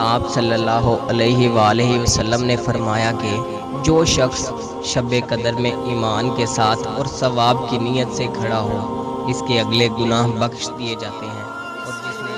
آپ صلی اللہ علیہ وآلہ وسلم نے فرمایا کہ جو شخص شب قدر میں ایمان کے ساتھ اور ثواب کی نیت سے کھڑا ہو، اس کے اگلے گناہ بخش دیے جاتے ہیں، اور جس نے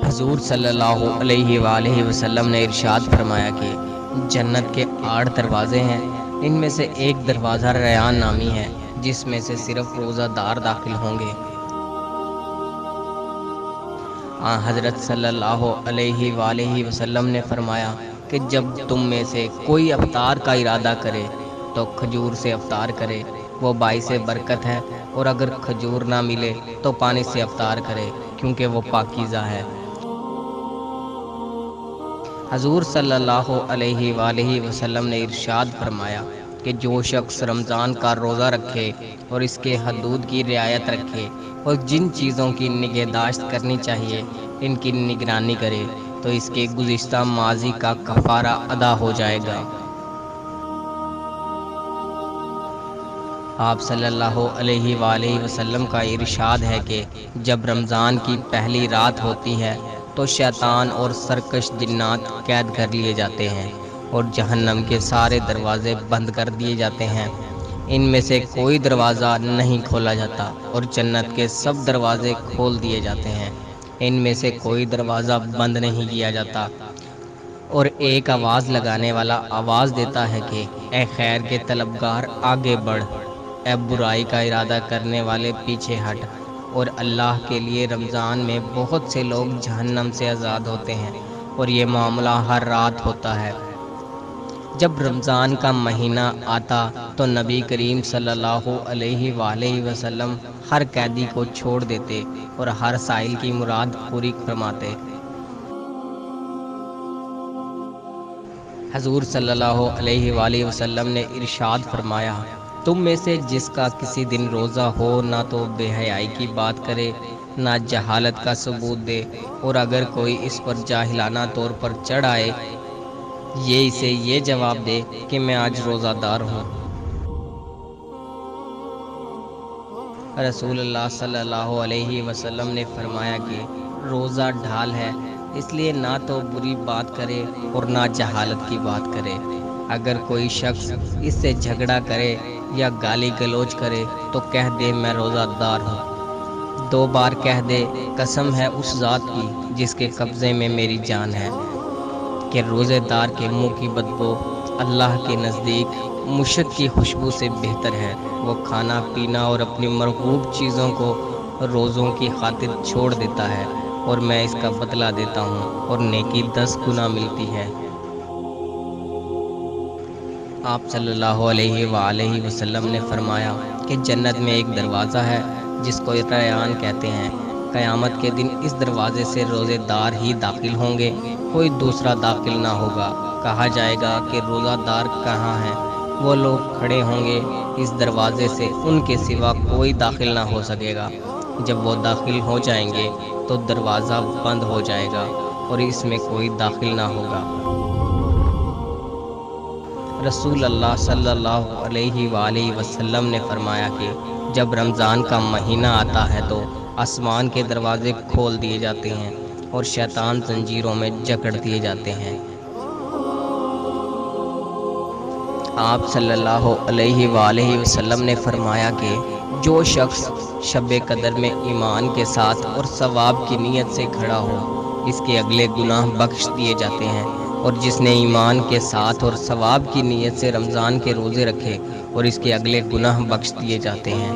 حضور صلی اللہ علیہ وآلہ وسلم نے ارشاد فرمایا کہ جنت کے 8 دروازے ہیں، ان میں سے ایک دروازہ ریان نامی ہے، جس میں سے صرف روزہ دار داخل ہوں گے۔ حضرت صلی اللہ علیہ وآلہ وسلم نے فرمایا کہ جب تم میں سے کوئی افطار کا ارادہ کرے تو کھجور سے افطار کرے، وہ باعث برکت ہے، اور اگر کھجور نہ ملے تو پانی سے افطار کرے، کیونکہ وہ پاکیزہ ہے۔ حضور صلی اللہ علیہ وآلہ وسلم نے ارشاد فرمایا کہ جو شخص رمضان کا روزہ رکھے اور اس کے حدود کی رعایت رکھے اور جن چیزوں کی نگہداشت کرنی چاہیے ان کی نگرانی کرے تو اس کے گزشتہ ماضی کا کفارہ ادا ہو جائے گا۔ آپ صلی اللہ علیہ وآلہ وسلم کا ارشاد ہے کہ جب رمضان کی پہلی رات ہوتی ہے تو شیطان اور سرکش جنات قید کر لیے جاتے ہیں اور جہنم کے سارے دروازے بند کر دیے جاتے ہیں، ان میں سے کوئی دروازہ نہیں کھولا جاتا، اور جنت کے سب دروازے کھول دیے جاتے ہیں، ان میں سے کوئی دروازہ بند نہیں کیا جاتا، اور ایک آواز لگانے والا آواز دیتا ہے کہ اے خیر کے طلبگار آگے بڑھ، اے برائی کا ارادہ کرنے والے پیچھے ہٹ۔ اور اللہ کے لیے رمضان میں بہت سے لوگ جہنم سے آزاد ہوتے ہیں، اور یہ معاملہ ہر رات ہوتا ہے۔ جب رمضان کا مہینہ آتا تو نبی کریم صلی اللہ علیہ وآلہ وسلم ہر قیدی کو چھوڑ دیتے اور ہر سائل کی مراد پوری فرماتے۔ حضور صلی اللہ علیہ وآلہ وسلم نے ارشاد فرمایا، تم میں سے جس کا کسی دن روزہ ہو نہ تو بے حیائی کی بات کرے نہ جہالت کا ثبوت دے، اور اگر کوئی اس پر جاہلانہ طور پر چڑھ آئے یہ اسے یہ جواب دے کہ میں آج روزہ دار ہوں۔ رسول اللہ صلی اللہ علیہ وسلم نے فرمایا کہ روزہ ڈھال ہے، اس لیے نہ تو بری بات کرے اور نہ جہالت کی بات کرے۔ اگر کوئی شخص اس سے جھگڑا کرے یا گالی گلوچ کرے تو کہہ دے میں روزہ دار ہوں، 2 بار کہہ دے قسم ہے اس ذات کی جس کے قبضے میں میری جان ہے، کہ روزے دار کے منہ کی بدبو اللہ کے نزدیک مشک کی خوشبو سے بہتر ہے۔ وہ کھانا پینا اور اپنی مرغوب چیزوں کو روزوں کی خاطر چھوڑ دیتا ہے، اور میں اس کا بدلہ دیتا ہوں اور نیکی 10 گنا ملتی ہے۔ آپ صلی اللہ علیہ وآلہ وسلم نے فرمایا کہ جنت میں ایک دروازہ ہے جس کو ریان کہتے ہیں، قیامت کے دن اس دروازے سے روزے دار ہی داخل ہوں گے، کوئی دوسرا داخل نہ ہوگا۔ کہا جائے گا کہ روزہ دار کہاں ہیں؟ وہ لوگ کھڑے ہوں گے، اس دروازے سے ان کے سوا کوئی داخل نہ ہو سکے گا۔ جب وہ داخل ہو جائیں گے تو دروازہ بند ہو جائے گا اور اس میں کوئی داخل نہ ہوگا۔ رسول اللہ صلی اللہ علیہ وآلہ وسلم نے فرمایا کہ جب رمضان کا مہینہ آتا ہے تو آسمان کے دروازے کھول دیے جاتے ہیں اور شیطان زنجیروں میں جکڑ دیے جاتے ہیں۔ آپ صلی اللہ علیہ وآلہ وسلم نے فرمایا کہ جو شخص شب قدر میں ایمان کے ساتھ اور ثواب کی نیت سے کھڑا ہو اس کے اگلے گناہ بخش دیے جاتے ہیں، اور جس نے ایمان کے ساتھ اور ثواب کی نیت سے رمضان کے روزے رکھے اور اس کے اگلے گناہ بخش دیے جاتے ہیں۔